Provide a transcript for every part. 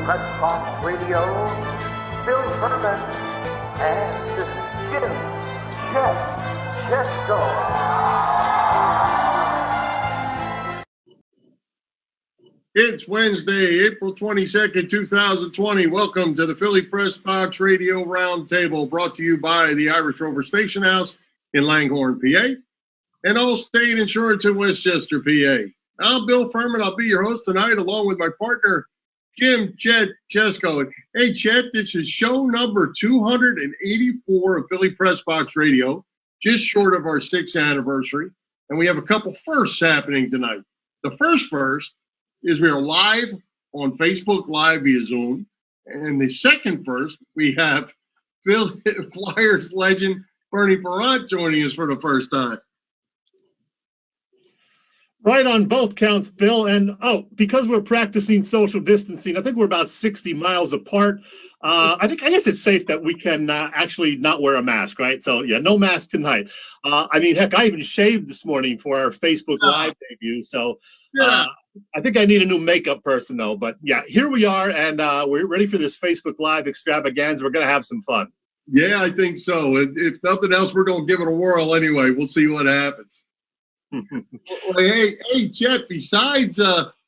Pressbox Radio, Phil Furman and Jim, Chet, Chesko. It's Wednesday, April 22nd, 2020. Welcome to the Philly Pressbox Radio Roundtable, brought to you by the Irish Rover Station House in Langhorne, PA, and Allstate Insurance in Westchester, PA. I'm Bill Furman. I'll be your host tonight, along with my partner, Jim, Chet, Chesko. Hey, Chet, this is show number 284 of Philly Pressbox Radio, just short of our 6th anniversary, and we have a couple firsts happening tonight. The first is we are live on Facebook Live via Zoom. And the second first, we have Philly Flyers legend Bernie Parent joining us for the first time. Right on both counts, Bill. And, because we're practicing social distancing, I think we're about 60 miles apart. I guess it's safe that we can actually not wear a mask, right? So, yeah, no mask tonight. Heck, I even shaved this morning for our Facebook Live debut. So, I think I need a new makeup person, though. But, yeah, here we are, and we're ready for this Facebook Live extravaganza. We're going to have some fun. Yeah, I think so. If nothing else, we're going to give it a whirl anyway. We'll see what happens. Hey, Chet, besides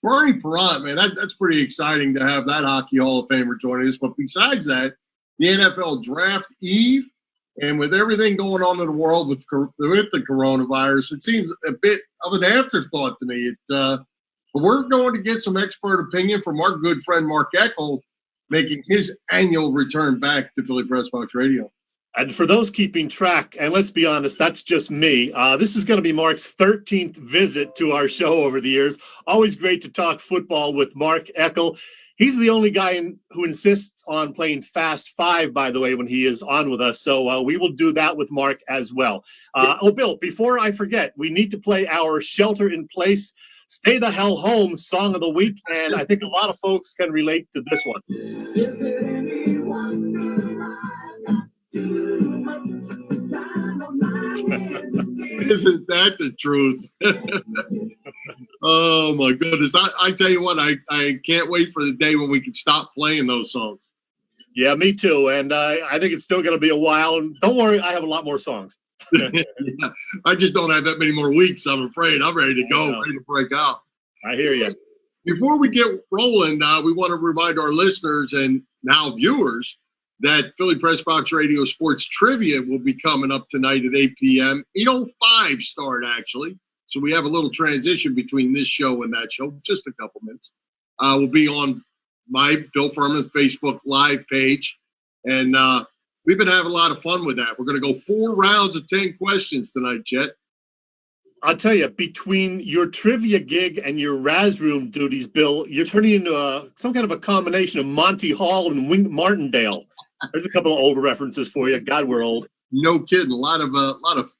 Bernie Parent, man, that's pretty exciting to have that Hockey Hall of Famer joining us. But besides that, the NFL Draft Eve, and with everything going on in the world with the coronavirus, it seems a bit of an afterthought to me. But we're going to get some expert opinion from our good friend Mark Eckel, making his annual return back to Philly Pressbox Radio. And for those keeping track, and let's be honest, that's just me. This is going to be Mark's 13th visit to our show over the years. Always great to talk football with Mark Eckel. He's the only guy who insists on playing Fast Five, by the way, when he is on with us. So we will do that with Mark as well. Bill, before I forget, we need to play our Shelter in Place, Stay the Hell Home song of the week. And I think a lot of folks can relate to this one. Is there anyone Isn't that the truth? Oh my goodness. I tell you what, I can't wait for the day when we can stop playing those songs. Yeah, me too. And I think it's still going to be a while. And don't worry, I have a lot more songs. Yeah, I just don't have that many more weeks, I'm afraid. I'm ready to go, ready to break out. I hear you. Before we get rolling, we want to remind our listeners and now viewers that Philly Pressbox Radio Sports Trivia will be coming up tonight at 8 p.m. 8:05 start, actually. So we have a little transition between this show and that show, just a couple minutes. We'll be on my Bill Furman Facebook Live page. And we've been having a lot of fun with that. We're going to go 4 rounds of 10 questions tonight, Chet. I'll tell you, between your trivia gig and your Raz Room duties, Bill, you're turning into some kind of a combination of Monty Hall and Wink Martindale. There's a couple of old references for you. God, we're old. No kidding. A lot of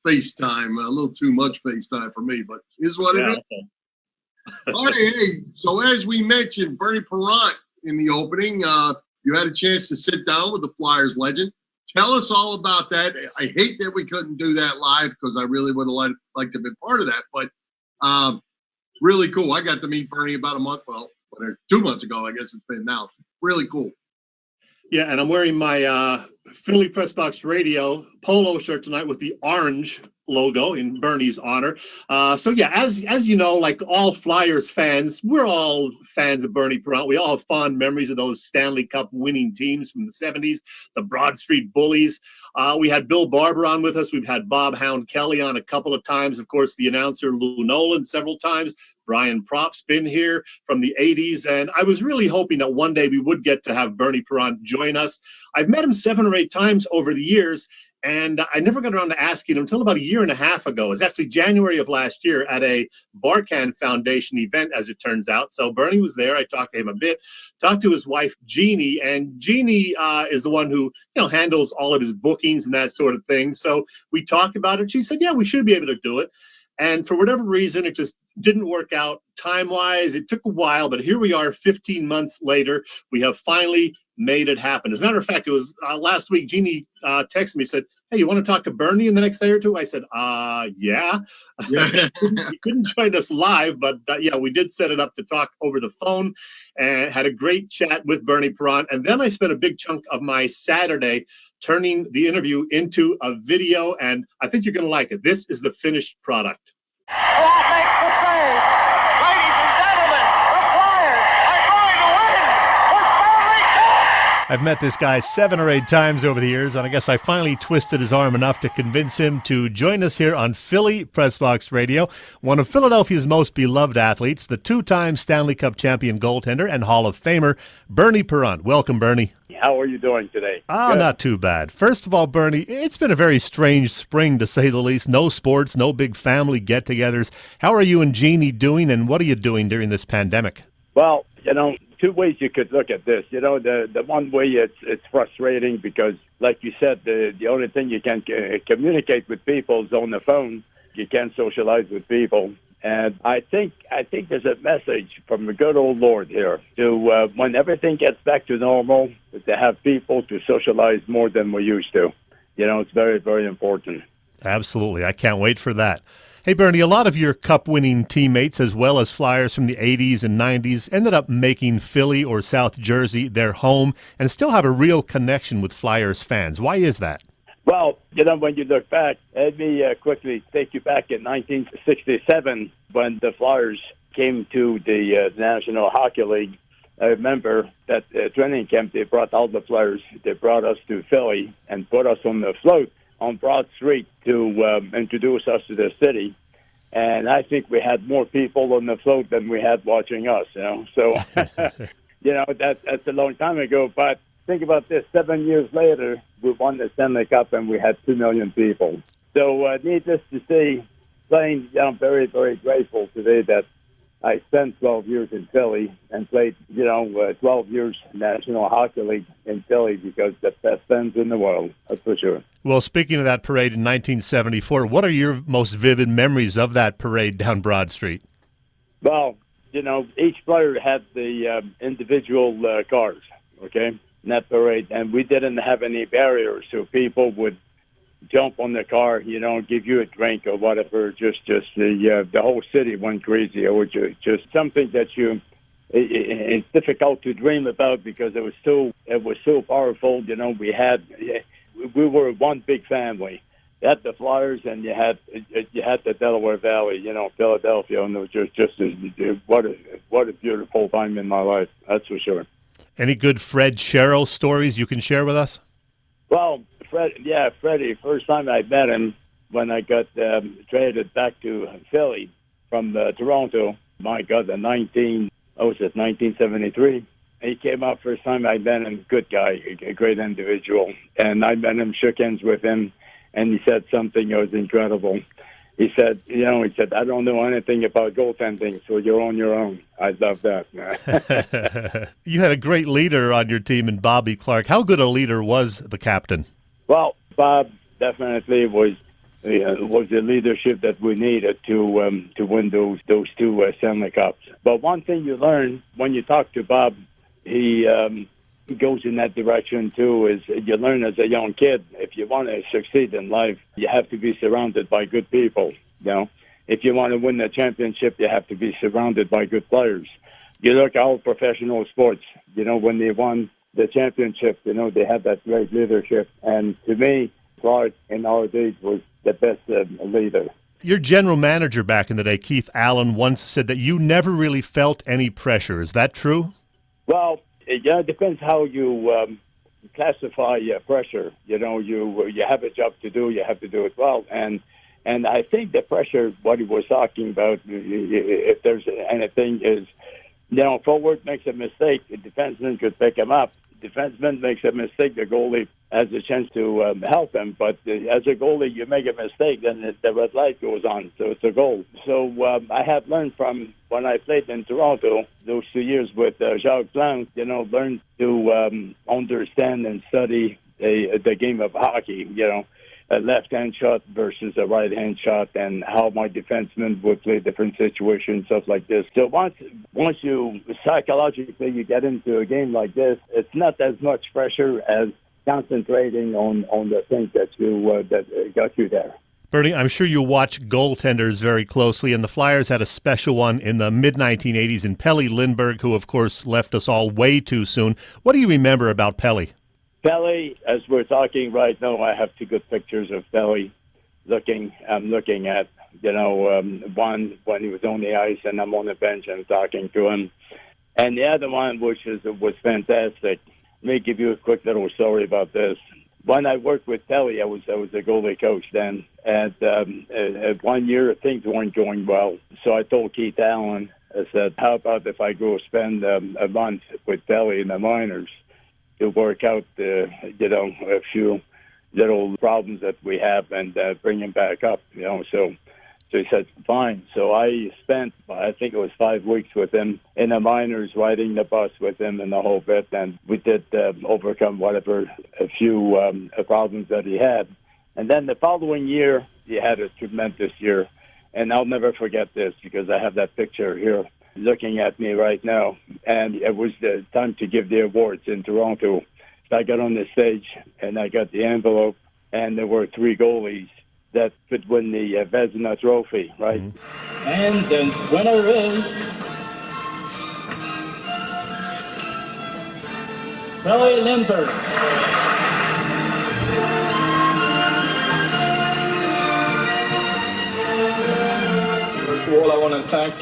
FaceTime, a little too much FaceTime for me, but is what it is. Okay. All right, hey, so as we mentioned, Bernie Parent in the opening, you had a chance to sit down with the Flyers legend. Tell us all about that. I hate that we couldn't do that live because I really would have liked to have been part of that, but really cool. I got to meet Bernie about 2 months ago, I guess it's been now. Really cool. Yeah, and I'm wearing my Philly Pressbox Radio polo shirt tonight with the orange logo in Bernie's honor. So yeah, as you know, like all Flyers fans, we're all fans of Bernie Parent. We all have fond memories of those Stanley Cup winning teams from the 70s, the Broad Street Bullies. We had Bill Barber on with us. We've had Bob Hound Kelly on a couple of times. Of course, the announcer Lou Nolan several times. Brian Prop's been here from the 80s, and I was really hoping that one day we would get to have Bernie Parent join us. I've met him 7 or 8 times over the years, and I never got around to asking him until about a year and a half ago. It was actually January of last year at a Barkan Foundation event, as it turns out. So Bernie was there. I talked to him a bit, talked to his wife, Jeannie, and Jeannie is the one who handles all of his bookings and that sort of thing. So we talked about it. She said, yeah, we should be able to do it. And for whatever reason, it just didn't work out time-wise. It took a while, but here we are 15 months later. We have finally made it happen. As a matter of fact, it was last week, Jeannie texted me, said, hey, you want to talk to Bernie in the next day or two? I said, yeah. He couldn't join us live, but yeah, we did set it up to talk over the phone and had a great chat with Bernie Perron. And then I spent a big chunk of my Saturday turning the interview into a video, and I think you're going to like it. This is the finished product. That makes the save. Ladies and gentlemen, the Flyers are going to win the Stanley Cup. I've met this guy 7 or 8 times over the years, and I guess I finally twisted his arm enough to convince him to join us here on Philly Pressbox Radio, one of Philadelphia's most beloved athletes, the 2-time Stanley Cup champion goaltender and Hall of Famer, Bernie Perron. Welcome, Bernie. How are you doing today? Good. Not too bad. First of all, Bernie, it's been a very strange spring, to say the least. No sports, no big family get-togethers. How are you and Jeannie doing, and what are you doing during this pandemic? Well, 2 ways you could look at this. The one way it's frustrating because, like you said, the only thing you can communicate with people is on the phone. You can't socialize with people. And I think there's a message from the good old Lord here to when everything gets back to normal, to have people to socialize more than we used to. It's very, very important. Absolutely. I can't wait for that. Hey, Bernie, a lot of your Cup-winning teammates, as well as Flyers from the 80s and 90s, ended up making Philly or South Jersey their home and still have a real connection with Flyers fans. Why is that? Well, when you look back, let me quickly take you back in 1967 when the Flyers came to the National Hockey League. I remember that training camp, they brought all the Flyers. They brought us to Philly and put us on the float on Broad Street to introduce us to the city. And I think we had more people on the float than we had watching us, So, that's a long time ago. But think about this, 7 years later, we won the Stanley Cup and we had 2 million people. So needless to say, I'm very, very grateful today that I spent 12 years in Philly and played, 12 years National Hockey League in Philly because the best fans in the world, that's for sure. Well, speaking of that parade in 1974, what are your most vivid memories of that parade down Broad Street? Well, each player had the individual cars, okay, in that parade, and we didn't have any barriers, so people would jump on the car, give you a drink or whatever. Just the whole city went crazy. It was just something that it's difficult to dream about because it was so powerful. We were one big family. You had the Flyers and you had the Delaware Valley, Philadelphia, and it was just what a beautiful time in my life. That's for sure. Any good Fred Shero stories you can share with us? Well, Freddie, first time I met him when I got traded back to Philly from Toronto, my God, in 1973. He came up first time I met him, good guy, a great individual. And I met him, shook hands with him, and he said something that was incredible. He said, I don't know anything about goaltending, so you're on your own. I love that. You had a great leader on your team in Bobby Clark. How good a leader was the captain? Well, Bob definitely was the leadership that we needed to win those 2 Stanley Cups. But one thing you learn when you talk to Bob, he goes in that direction too, is you learn as a young kid, if you want to succeed in life, you have to be surrounded by good people. If you want to win the championship, you have to be surrounded by good players. You look at all professional sports, when they won the championship, they had that great leadership. And to me, Clark in our days was the best leader. Your general manager back in the day, Keith Allen, once said that you never really felt any pressure. Is that true? Well, it depends how you classify pressure. You have a job to do, you have to do it well. And I think the pressure, what he was talking about, if there's anything, is, forward makes a mistake, the defenseman could pick him up. Defenseman makes a mistake, the goalie has a chance to help him. But as a goalie, you make a mistake, then the red light goes on, so it's a goal. So I have learned from when I played in Toronto, those 2 years with Jacques Blanc, learned to understand and study the game of hockey. a left-hand shot versus a right-hand shot, and how my defensemen would play different situations, stuff like this. So once you psychologically you get into a game like this, it's not as much pressure as concentrating on the things that got you there. Bernie, I'm sure you watch goaltenders very closely, and the Flyers had a special one in the mid-1980s in Pelle Lindbergh, who, of course, left us all way too soon. What do you remember about Pelle? Pelle, as we're talking right now, I have two good pictures of Pelle. I'm looking at, one when he was on the ice and I'm on the bench and talking to him. And the other one, which was fantastic. Let me give you a quick little story about this. When I worked with Pelle, I was a goalie coach then. And 1 year, things weren't going well. So I told Keith Allen, I said, how about if I go spend a month with Pelle in the minors to work out, a few little problems that we have and bring him back up, So he said, fine. So I spent, I think it was 5 weeks with him in the minors, riding the bus with him and the whole bit. And we did overcome a few problems that he had. And then the following year, he had a tremendous year. And I'll never forget this because I have that picture here looking at me right now. And it was the time to give the awards in Toronto. So I got on the stage and I got the envelope, and there were 3 goalies that could win the Vezina Trophy, right? Mm-hmm. And the winner is Pelle Lindbergh. First of all, I want to thank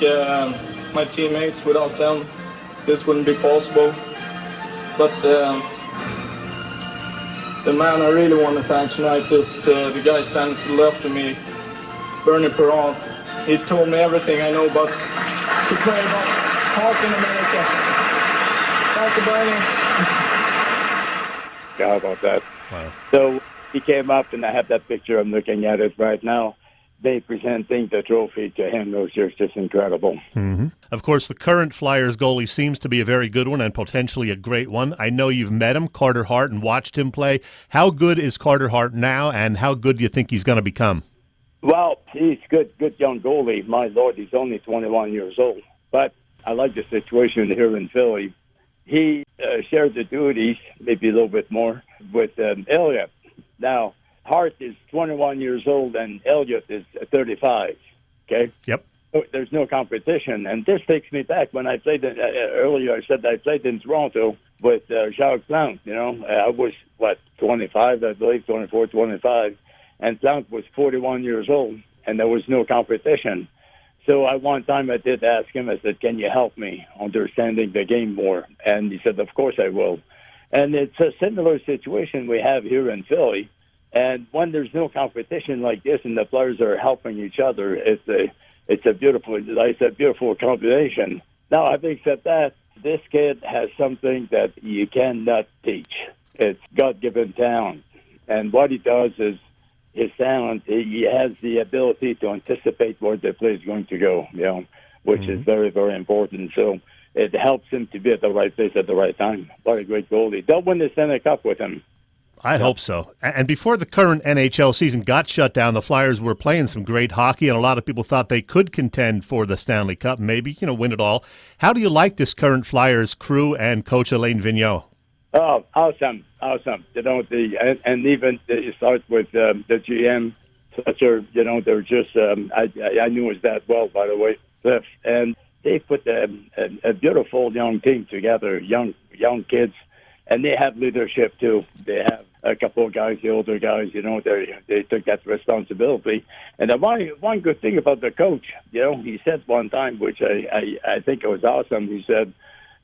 my teammates. Without them, this wouldn't be possible. But the man I really want to thank tonight is the guy standing to the left of me, Bernie Perron. He told me everything I know about to play about hockey in America. Thank you, Bernie. How about that? Wow. So he came up, and I have that picture. I'm looking at it right now. They presenting the trophy to him. It was just incredible. Mm-hmm. Of course, the current Flyers goalie seems to be a very good one and potentially a great one. I know you've met him, Carter Hart, and watched him play. How good is Carter Hart now, and how good do you think he's going to become? Well, he's good young goalie. My Lord, he's only 21 years old. But I like the situation here in Philly. He shared the duties, maybe a little bit more, with Elliott. Now, Hart is 21 years old and Elliott is 35, okay? Yep. So there's no competition. And this takes me back when I played, earlier I said I played in Toronto with Jacques Plante, I was, 25, I believe, 24, 25. And Plante was 41 years old, and there was no competition. So one time I did ask him, I said, can you help me understanding the game more? And he said, of course I will. And it's a similar situation we have here in Philly. And when there's no competition like this and the players are helping each other, it's a beautiful combination. Now, having said that, this kid has something that you cannot teach. It's God-given talent. And what he does is his talent, he has the ability to anticipate where the play is going to go, which is very, very important. So it helps him to be at the right place at the right time. What a great goalie. They'll win the Stanley Cup with him. I hope so. And before the current NHL season got shut down, the Flyers were playing some great hockey, and a lot of people thought they could contend for the Stanley Cup, maybe, win it all. How do you like this current Flyers crew and Coach Alain Vigneault? Oh, awesome. And even it starts with the GM, they're just, I knew his dad well, by the way, Cliff, and they put a beautiful young team together, young kids. And they have leadership, too. They have a couple of guys, the older guys, they took that responsibility. And the one good thing about the coach, he said one time, which I think it was awesome, he said,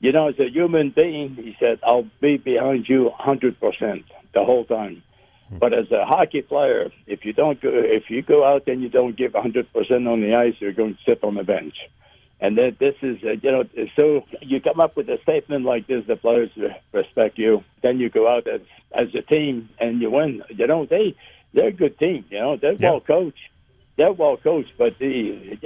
as a human being, he said, I'll be behind you 100% the whole time. But as a hockey player, if you go out and you don't give 100% on the ice, you're going to sit on the bench. And then this is, so you come up with a statement like this, the players respect you. Then you go out as a team and you win. They're a good team. They're well coached. They're well coached, but you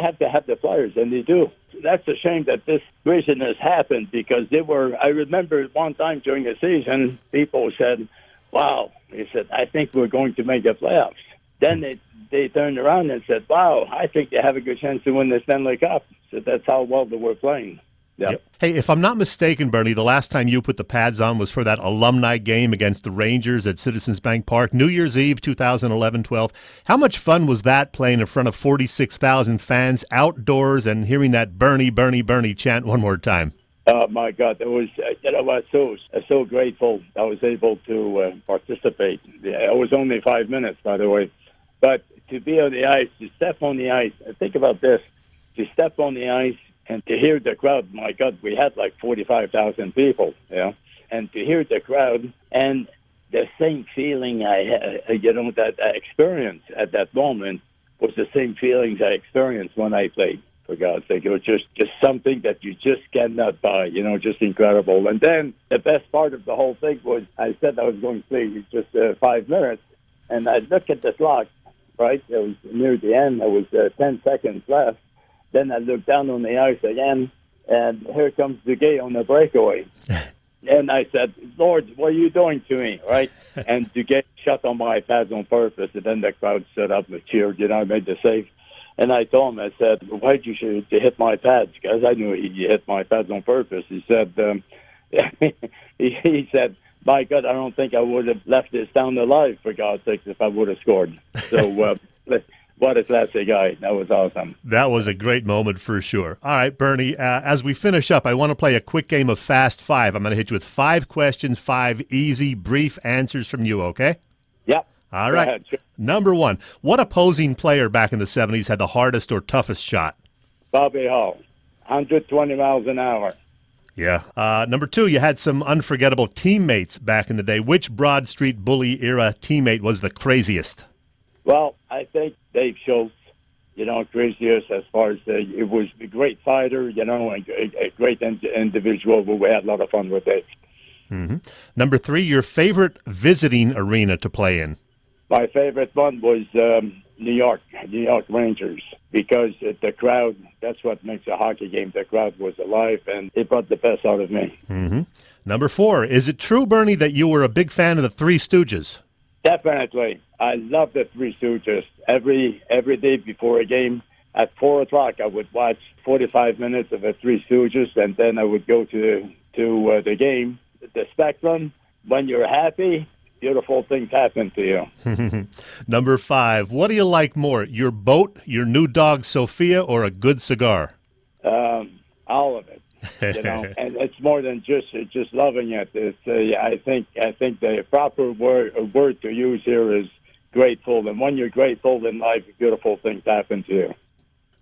have to have the players, and they do. That's a shame that this craziness happened because I remember one time during the season, people said, wow. He said, I think we're going to make the playoffs. Then they turned around and said, wow, I think they have a good chance to win the Stanley Cup. So that's how well they were playing. Yeah. Yep. Hey, if I'm not mistaken, Bernie, the last time you put the pads on was for that alumni game against the Rangers at Citizens Bank Park, New Year's Eve 2011-12. How much fun was that playing in front of 46,000 fans outdoors and hearing that Bernie, Bernie, Bernie chant one more time? Oh, my God. It was, I was so grateful I was able to participate. It was only 5 minutes, by the way. But to be on the ice, to step on the ice, think about this, to step on the ice, and to hear the crowd, my God, we had like 45,000 people, and to hear the crowd and the same feeling I had, that I experienced at that moment was the same feelings I experienced when I played, for God's sake. It was just something that you just cannot buy, just incredible. And then the best part of the whole thing was I said I was going to play just 5 minutes, and I looked at the clock, right? It was near the end. There was 10 seconds left. Then I looked down on the ice again, and here comes Duguay on the breakaway. And I said, Lord, what are you doing to me, right? And Duguay shut on my pads on purpose, and then the crowd stood up and cheered, I made the save. And I told him, I said, why'd you shoot to hit my pads? Because I knew he hit my pads on purpose. He said, he said, my God, I don't think I would have left this down alive, for God's sake, if I would have scored. So, what a classy guy. That was awesome. That was a great moment for sure. All right, Bernie, as we finish up, I want to play a quick game of Fast Five. I'm going to hit you with 5 questions, 5 easy, brief answers from you, okay? Yep. All right. Go ahead. Sure. Number 1, what opposing player back in the 70s had the hardest or toughest shot? Bobby Hall, 120 miles an hour. Yeah. Number 2, you had some unforgettable teammates back in the day. Which Broad Street Bully era teammate was the craziest? Well, I think Dave Schultz, craziest as far as it was a great fighter, and a great individual, but we had a lot of fun with Dave. Mm-hmm. Number 3, your favorite visiting arena to play in? My favorite one was New York Rangers, because the crowd, that's what makes a hockey game. The crowd was alive, and it brought the best out of me. Mm-hmm. Number 4, is it true, Bernie, that you were a big fan of the Three Stooges? Definitely. I love the Three Stooges. Every day before a game, at 4 o'clock, I would watch 45 minutes of the Three Stooges, and then I would go to the game. The Spectrum, when you're happy, beautiful things happen to you. Number 5, what do you like more, your boat, your new dog Sophia, or a good cigar? All of it. And it's more than just loving it. It's I think the proper word to use here is grateful. And when you're grateful in life, beautiful things happen to you.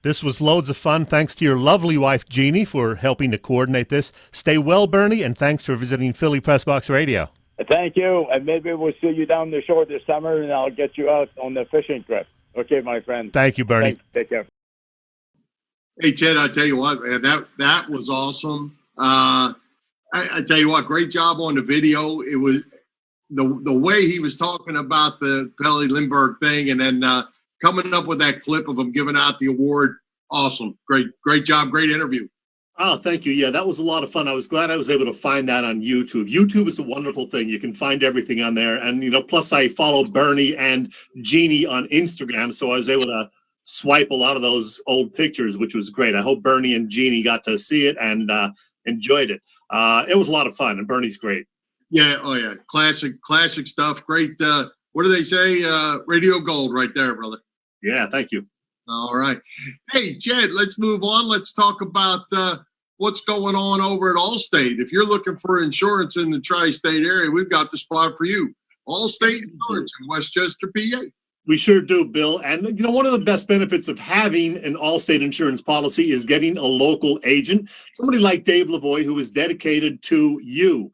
This was loads of fun. Thanks to your lovely wife, Jeannie, for helping to coordinate this. Stay well, Bernie, and thanks for visiting Philly Pressbox Radio. Thank you, and maybe we'll see you down the shore this summer, and I'll get you out on the fishing trip. Okay, my friend. Thank you, Bernie. Thanks. Take care. Hey, Chet, I tell you what, man, that was awesome. I tell you what, great job on the video. It was the way he was talking about the Pelle Lindbergh thing, and then coming up with that clip of him giving out the award. Awesome. Great job. Great interview. Oh, thank you. Yeah, that was a lot of fun. I was glad I was able to find that on YouTube. YouTube is a wonderful thing. You can find everything on there. And, plus I follow Bernie and Jeannie on Instagram, so I was able to swipe a lot of those old pictures, which was great. I hope Bernie and Jeannie got to see it and enjoyed it. It was a lot of fun, and Bernie's great. Yeah, oh yeah, classic stuff. Great. What do they say? Radio gold right there, brother. Yeah, thank you. All right. Hey, Chet, let's move on. Let's talk about what's going on over at Allstate. If you're looking for insurance in the tri-state area, we've got the spot for you. Allstate Insurance in Westchester, PA. We sure do, Bill. And, one of the best benefits of having an Allstate insurance policy is getting a local agent, somebody like Dave Lavoie, who is dedicated to you.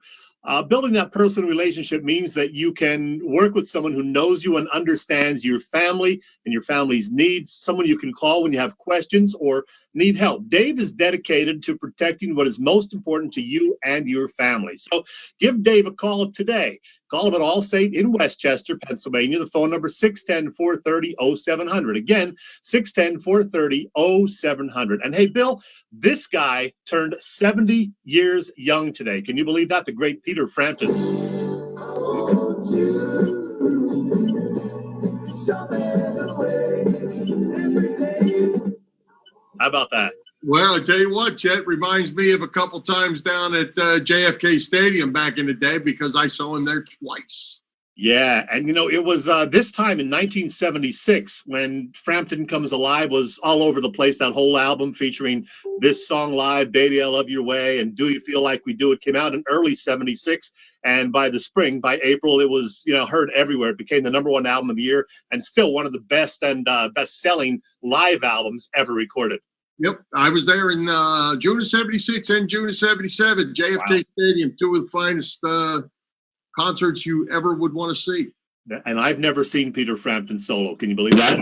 Building that personal relationship means that you can work with someone who knows you and understands your family and your family's needs, someone you can call when you have questions or need help. Dave is dedicated to protecting what is most important to you and your family. So give Dave a call today. Call him at Allstate in Westchester, Pennsylvania. The phone number 610-430-0700. Again, 610-430-0700. And hey, Bill, this guy turned 70 years young today. Can you believe that? The great Peter Frampton. Won't you show me the way every day? How about that? Well, I tell you what, Chet, reminds me of a couple times down at JFK Stadium back in the day because I saw him there twice. Yeah, and it was this time in 1976 when Frampton Comes Alive was all over the place. That whole album featuring this song live, Baby I Love Your Way, and Do You Feel Like We Do It came out in early 76. And by the spring, by April, it was heard everywhere. It became the #1 album of the year and still one of the best and best-selling live albums ever recorded. Yep, I was there in June of 76 and June of 77. JFK Stadium, two of the finest concerts you ever would want to see. And I've never seen Peter Frampton solo. Can you believe that?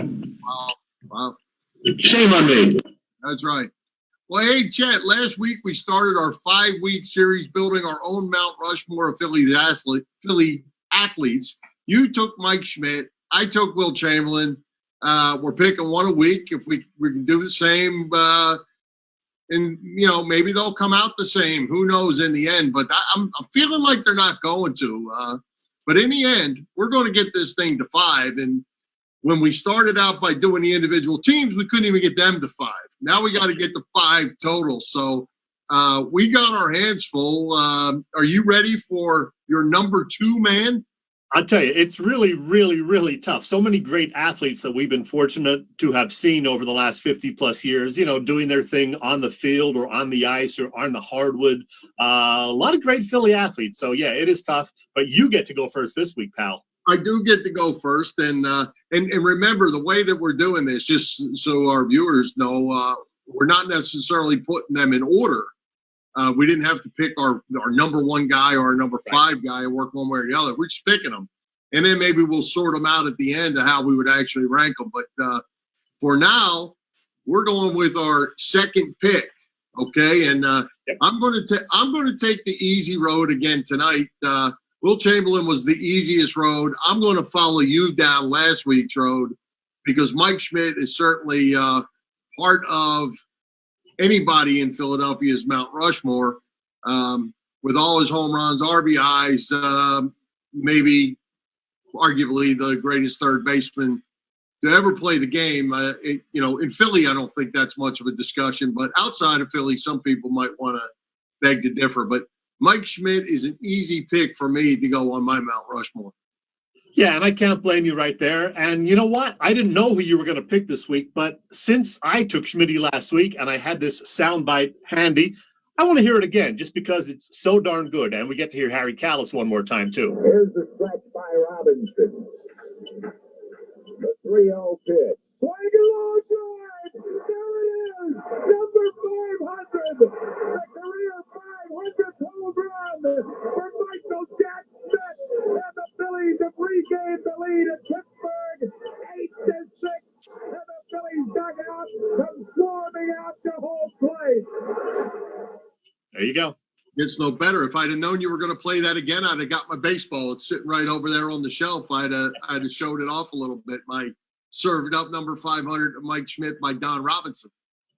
Wow. Shame on me. That's right. Well, hey, Chet, last week we started our 5-week series building our own Mount Rushmore of Philly athletes. You took Mike Schmidt. I took Will Chamberlain. We're picking one a week. If we can do the same, and maybe they'll come out the same. Who knows in the end? But I'm feeling like they're not going to. But in the end, we're going to get this thing to 5. And when we started out by doing the individual teams, we couldn't even get them to 5. Now we got to get to 5 total. So we got our hands full. Are you ready for your number 2 man? I'll tell you, it's really, really, really tough. So many great athletes that we've been fortunate to have seen over the last 50 plus years, doing their thing on the field or on the ice or on the hardwood. A lot of great Philly athletes. So, yeah, it is tough. But you get to go first this week, pal. I do get to go first. And remember, the way that we're doing this, just so our viewers know, we're not necessarily putting them in order. We didn't have to pick our number 1 guy or our number 5 guy and work one way or the other. We're just picking them. And then maybe we'll sort them out at the end of how we would actually rank them. But for now, we're going with our second pick. Okay. And I'm going to take the easy road again tonight. Will Chamberlain was the easiest road. I'm going to follow you down last week's road because Mike Schmidt is certainly part of anybody in Philadelphia's Mount Rushmore, with all his home runs, RBIs, maybe arguably the greatest third baseman to ever play the game. In Philly, I don't think that's much of a discussion, but outside of Philly, some people might want to beg to differ. But Mike Schmidt is an easy pick for me to go on my Mount Rushmore. Yeah, and I can't blame you right there. And you know what? I didn't know who you were going to pick this week, but since I took Schmitty last week and I had this soundbite handy, I want to hear it again just because it's so darn good. And we get to hear Harry Callis one more time, too. Here's the stretch by Robinson. The 3-0 pitch. Swing a long drive. There it is. Number 500. The career 500th home run for Michael Jack Schmidt. And the Phillies have regained the lead at Pittsburgh. 8-6. And the Phillies dugout comes swarming out to home plate. There you go. Gets no better. If I'd have known you were going to play that again, I'd have got my baseball. It's sitting right over there on the shelf. I'd have showed it off a little bit. My served up number 500 to Mike Schmidt by Don Robinson.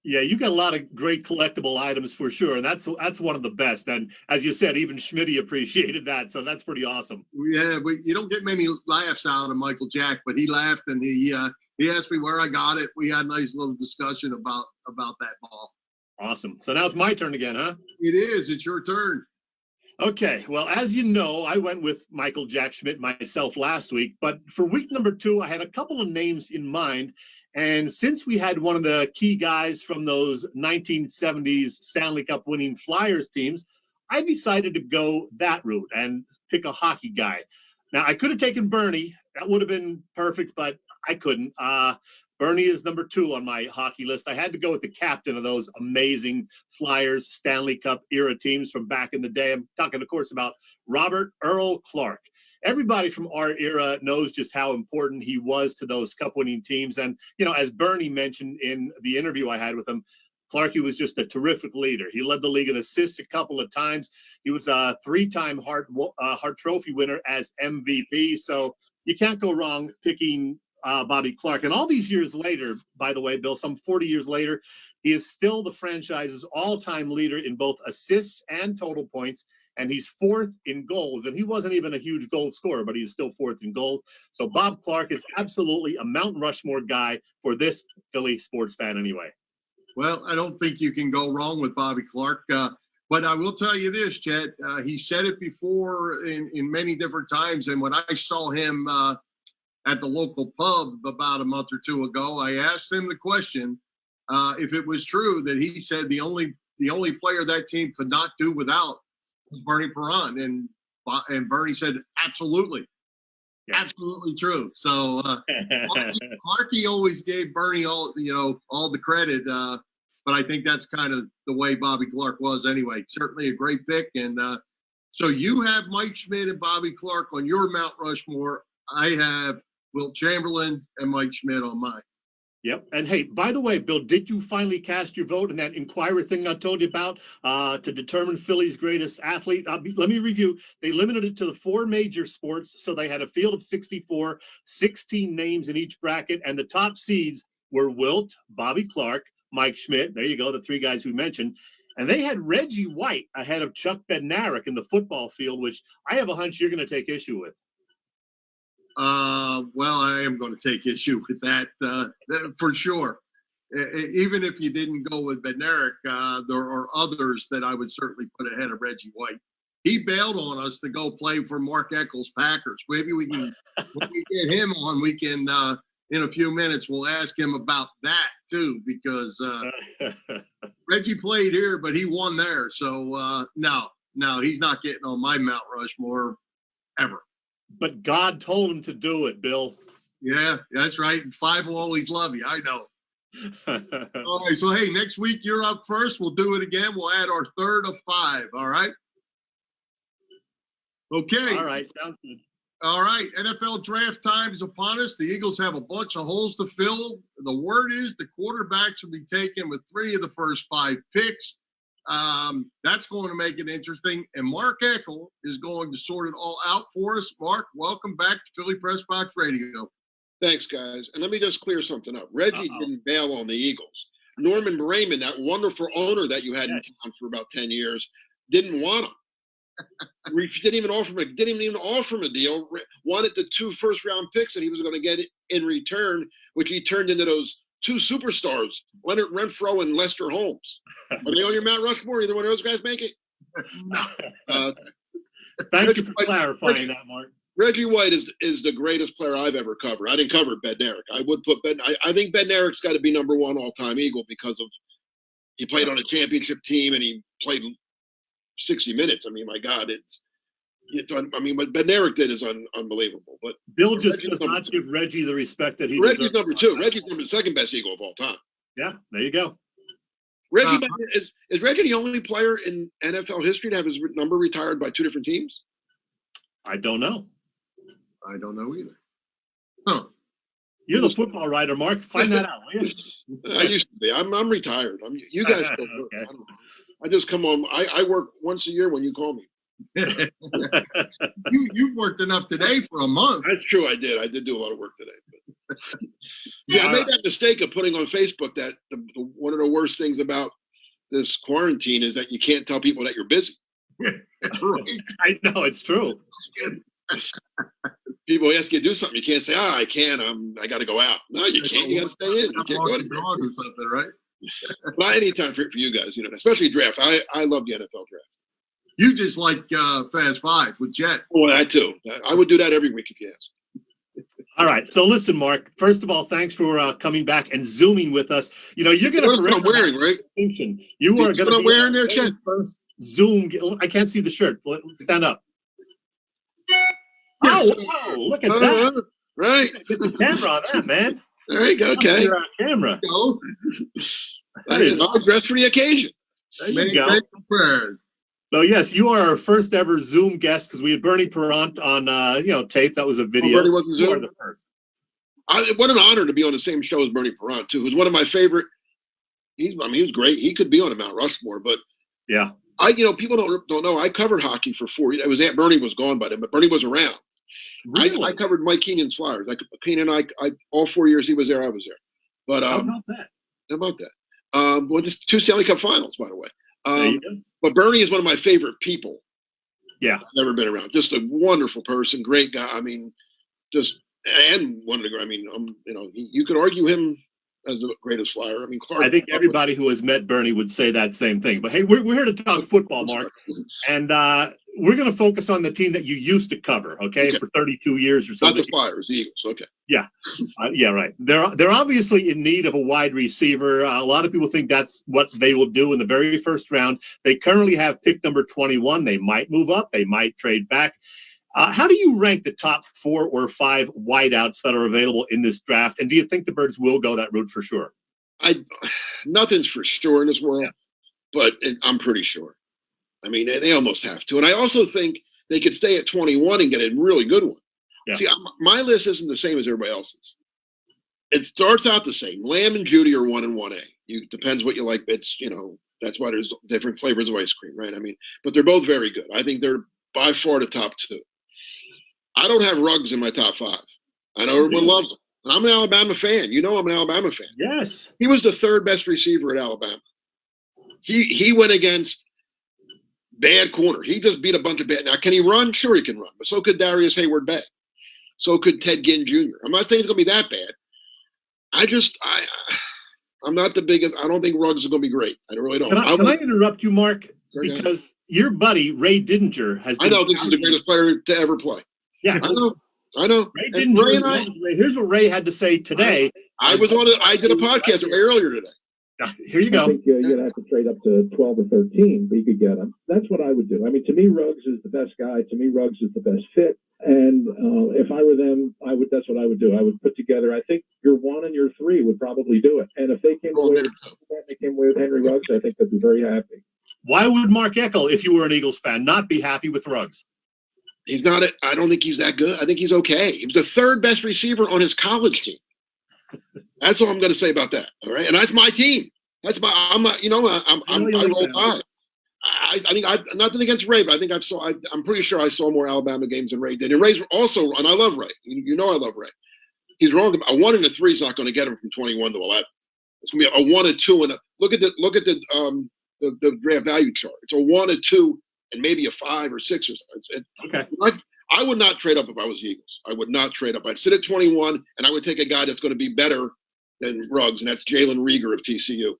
Yeah, you got a lot of great collectible items for sure. And that's one of the best. And as you said, even Schmitty appreciated that. So that's pretty awesome. Yeah, but you don't get many laughs out of Michael Jack, but he laughed and he asked me where I got it. We had a nice little discussion about that ball. Awesome. So now it's my turn again, huh? It is. It's your turn. Okay. Well, as you know, I went with Michael Jack Schmidt myself last week, but for week number 2, I had a couple of names in mind. And since we had one of the key guys from those 1970s Stanley Cup winning Flyers teams, I decided to go that route and pick a hockey guy. Now, I could have taken Bernie. That would have been perfect, but I couldn't. Bernie is number 2 on my hockey list. I had to go with the captain of those amazing Flyers Stanley Cup era teams from back in the day. I'm talking, of course, about Robert Earl Clark. Everybody from our era knows just how important he was to those cup-winning teams. And, as Bernie mentioned in the interview I had with him, Clarkie was just a terrific leader. He led the league in assists a couple of times. He was a 3-time Hart Trophy winner as MVP. So you can't go wrong picking Bobby Clark. And all these years later, by the way, Bill, some 40 years later, he is still the franchise's all-time leader in both assists and total points. and he's fourth in goals. And he wasn't even a huge goal scorer, but he's still fourth in goals. So Bob Clark is absolutely a Mount Rushmore guy for this Philly sports fan anyway. Well, I don't think you can go wrong with Bobby Clark. But I will tell you this, Chet, he said it before in many different times. And when I saw him at the local pub about a month or two ago, I asked him the question if it was true that he said the only player that team could not do without was Bernie Perron. And Bernie said, absolutely. Yeah. Absolutely true. So Clarky always gave Bernie all the credit. But I think that's kind of the way Bobby Clark was anyway. Certainly a great pick. And so you have Mike Schmidt and Bobby Clark on your Mount Rushmore. I have Wilt Chamberlain and Mike Schmidt on mine. Yep. And hey, by the way, Bill, did you finally cast your vote in that Inquirer thing I told you about to determine Philly's greatest athlete? Let me review. They limited it to the 4 major sports. So they had a field of 64, 16 names in each bracket. And the top seeds were Wilt, Bobby Clark, Mike Schmidt. There you go, the 3 guys we mentioned. And they had Reggie White ahead of Chuck Bednarik in the football field, which I have a hunch you're going to take issue with. Well, I am going to take issue with that for sure. Even if you didn't go with Bednarik, there are others that I would certainly put ahead of Reggie White. He bailed on us to go play for Mark Eckel's Packers. Maybe we can, when we get him on, we can, in a few minutes, we'll ask him about that too, because Reggie played here, but he won there. So no, he's not getting on my Mount Rushmore ever. But God told him to do it, Bill. Yeah, that's right. And 5 will always love you. I know. All right. So, hey, next week you're up first. We'll do it again. We'll add our third of 5. All right. Okay. All right. Sounds good. All right. NFL draft time is upon us. The Eagles have a bunch of holes to fill. The word is the quarterbacks will be taken with 3 of the first 5 picks. That's going to make it interesting. And Mark Eckel is going to sort it all out for us. Mark, welcome back to Philly Pressbox Radio. Thanks, guys. And let me just clear something up. Reggie didn't bail on the Eagles. Norman Raymond, that wonderful owner that you had in town for about 10 years, didn't want him. Didn't even offer him a deal. Wanted the 2 first-round picks that he was going to get in return, which he turned into those 2 superstars, Leonard Renfro and Lester Holmes. Are they on your Mount Rushmore? Either one of those guys make it? No. Thank you for clarifying that, Mark. Reggie White is the greatest player I've ever covered. I didn't cover Bednarik. I would put I think Bednarik's got to be number 1 all-time Eagle because of he played on a championship team and he played 60 minutes. I mean, my God, what Bednarik did is unbelievable. But Bill just does not give Reggie the respect that he Reggie's deserves. number 2. Reggie's the second best Eagle of all time. Yeah, there you go. Reggie is Reggie the only player in NFL history to have his number retired by 2 different teams? I don't know. I don't know either. Huh. You're the football writer, Mark. Find that out, will you? I used to be. I'm retired. You guys don't know. Okay. I just come on. I work once a year when you call me. You've worked enough today for a month. That's true. I did do a lot of work today. But I made that mistake of putting on Facebook that one of the worst things about this quarantine is that you can't tell people that you're busy. Right. I know, it's true. People ask you to do something, you can't say, I can't. I got to go out. No, you can't. You got to stay in. You can't go to dog or something, right? Well, anytime for you guys, especially draft. I love the NFL draft. You just like Fast Five with Chet. Oh, that too. I would do that every week if you asked. All right. So listen, Mark, first of all, thanks for coming back and Zooming with us. You're going to what I'm wearing, right? Distinction. You are going to be wearing there, Chet? First Zoom. I can't see the shirt. Stand up. Yes. Oh, wow, look at that. Right. Get the camera on that, man. There you go. Okay. Camera. Go. That is all dressed for the occasion. There you go. Prepared. So yes, you are our first ever Zoom guest because we had Bernie Perrant on tape. That was a video. Bernie wasn't Zoom? You are the first. What an honor to be on the same show as Bernie Perrant too. Who's one of my favorite. He was great. He could be on a Mount Rushmore, but yeah, people don't know. I covered hockey for 4 years. It was Bernie was gone by then, but Bernie was around. Really? I covered Mike Keenan's Flyers. Keenan and I all 4 years he was there, I was there. But how about that? How about that? Well, just 2 Stanley Cup Finals, by the way. There you go. But Bernie is one of my favorite people. Yeah. I've never been around. Just a wonderful person, great guy. I mean, and one of the, I mean, you could argue him as the greatest Flyer. I mean, Clark. I think everybody who has met Bernie would say that same thing. But hey, we're here to talk football, Mark, and we're going to focus on the team that you used to cover, okay, for 32 years or so. Not the Flyers, the Eagles. Okay. Yeah, yeah, right. They're obviously in need of a wide receiver. A lot of people think that's what they will do in the very first round. They currently have pick number 21. They might move up. They might trade back. How do you rank the top 4 or 5 wideouts that are available in this draft? And do you think the Birds will go that route for sure? Nothing's for sure in this world, but I'm pretty sure. I mean, they almost have to. And I also think they could stay at 21 and get a really good one. Yeah. See, my list isn't the same as everybody else's. It starts out the same. Lamb and Judy are 1 and 1A. Depends what you like. It's, that's why there's different flavors of ice cream, right? I mean, but they're both very good. I think they're by far the top 2. I don't have Ruggs in my top 5. I know everyone loves him. And I'm an Alabama fan. I'm an Alabama fan. Yes. He was the 3rd best receiver at Alabama. He went against bad corner. He just beat a bunch of bad. Now, can he run? Sure he can run. But so could Darius Hayward-Bay. So could Ted Ginn Jr. I'm not saying it's going to be that bad. I'm not the biggest. I don't think Ruggs is going to be great. I really don't. Can I interrupt you, Mark? Because your buddy, Ray Didinger, has been. I know this is the greatest player to ever play. Yeah. I know. Ray Didinger, here's what Ray had to say today. I did a podcast way earlier today. Here you go. I think you're going to have to trade up to 12 or 13, but you could get him. That's what I would do. I mean, to me, Ruggs is the best guy. To me, Ruggs is the best fit. And if I were them, that's what I would do. I would put together, I think your 1 and your 3 would probably do it. And if they came away with Henry Ruggs, I think they'd be very happy. Why would Mark Eckel, if you were an Eagles fan, not be happy with Ruggs? He's not. I don't think he's that good. I think he's okay. He was the 3rd best receiver on his college team. That's all I'm going to say about that. All right, and that's my team. I roll high. I think nothing against Ray, but I think I'm pretty sure I saw more Alabama games than Ray did. And Ray's also, and I love Ray. I love Ray. He's wrong. A 1 and a 3 is not going to get him from 21 to 11. It's going to be a 1 and 2. And look at the draft value chart. It's a 1 and 2. And maybe a 5 or 6 or something. Okay. I would not trade up if I was the Eagles. I would not trade up. I'd sit at 21, and I would take a guy that's going to be better than Ruggs, and that's Jalen Reagor of TCU.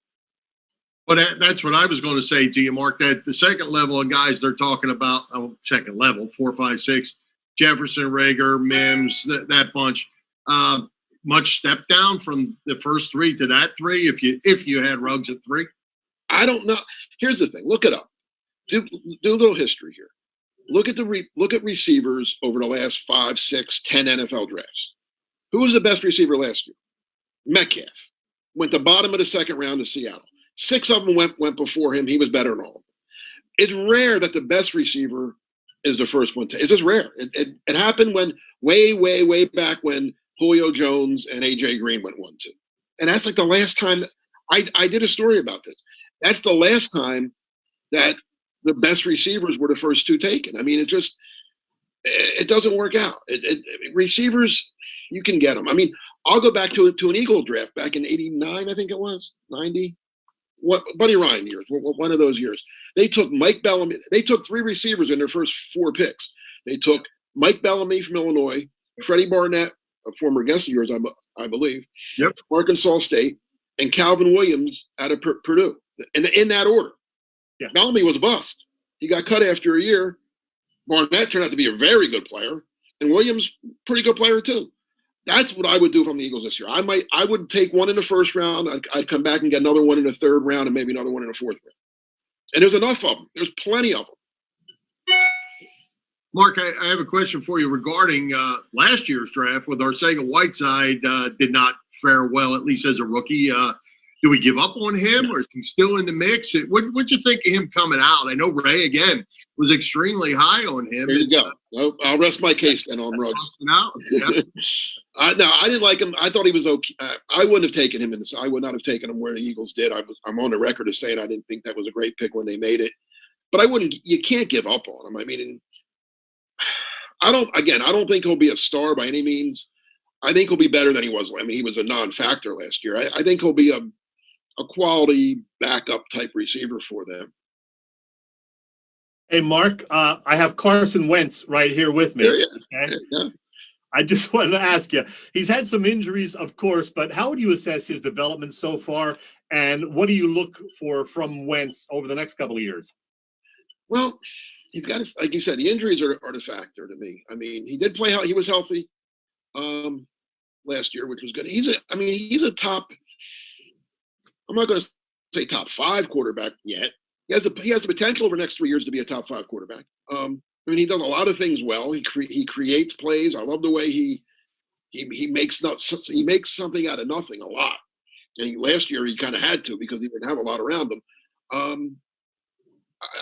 But that's what I was going to say to you, Mark, that the second level of guys they're talking about, second level, 4, 5, 6, Jefferson, Reagor, Mims, that bunch, much step down from the first 3 to that 3 if you had Ruggs at 3? I don't know. Here's the thing. Look it up. Do a little history here. Look at receivers over the last 5, 6, 10 NFL drafts. Who was the best receiver last year? Metcalf. Went the bottom of the 2nd round to Seattle. 6 of them went before him. He was better than all of them. It's rare that the best receiver is the first one. It's just rare. It happened when way back when Julio Jones and A.J. Green went 1-2. And that's like the last time I did a story about this. That's the last time that the best receivers were the first 2 taken. I mean, it doesn't work out. Receivers, you can get them. I mean, I'll go back to an Eagle draft back in 89, I think it was, 90. Buddy Ryan years, one of those years. They took Mike Bellamy. They took 3 receivers in their first 4 picks. They took Mike Bellamy from Illinois, Freddie Barnett, a former guest of yours, I believe, from Arkansas State, and Calvin Williams out of Purdue. In that order. Yeah. Bellamy was a bust. He got cut after a year. Barnett turned out to be a very good player, and Williams, pretty good player too. That's what I would do if I'm the Eagles this year. I would take 1 in the 1st round. I'd come back and get another 1 in the 3rd round, and maybe another 1 in the 4th round. And there's enough of them. There's plenty of them. Mark, I have a question for you regarding last year's draft with Arcega-Whiteside did not fare well, at least as a rookie. Do we give up on him, or is he still in the mix? What'd you think of him coming out? I know Ray, again, was extremely high on him. There you go. I'll rest my case then on Ruggs. Yeah. No, I didn't like him. I thought he was okay. I wouldn't have taken him I would not have taken him where the Eagles did. I'm on the record as saying I didn't think that was a great pick when they made it. But you can't give up on him. I mean, I don't think he'll be a star by any means. I think he'll be better than he was. I mean, he was a non-factor last year. I think he'll be a quality backup type receiver for them. Hey, Mark, I have Carson Wentz right here with me. Okay? Yeah. I just wanted to ask you, he's had some injuries, of course, but how would you assess his development so far? And what do you look for from Wentz over the next couple of years? Well, he's got, like you said, the injuries are the factor to me. I mean, he did play how he was healthy last year, which was good. He's a top, I'm not going to say top 5 quarterback yet. He has the potential over the next 3 years to be a top 5 quarterback. I mean, he does a lot of things well. He creates plays. I love the way he makes something out of nothing a lot. And last year he kind of had to because he didn't have a lot around him.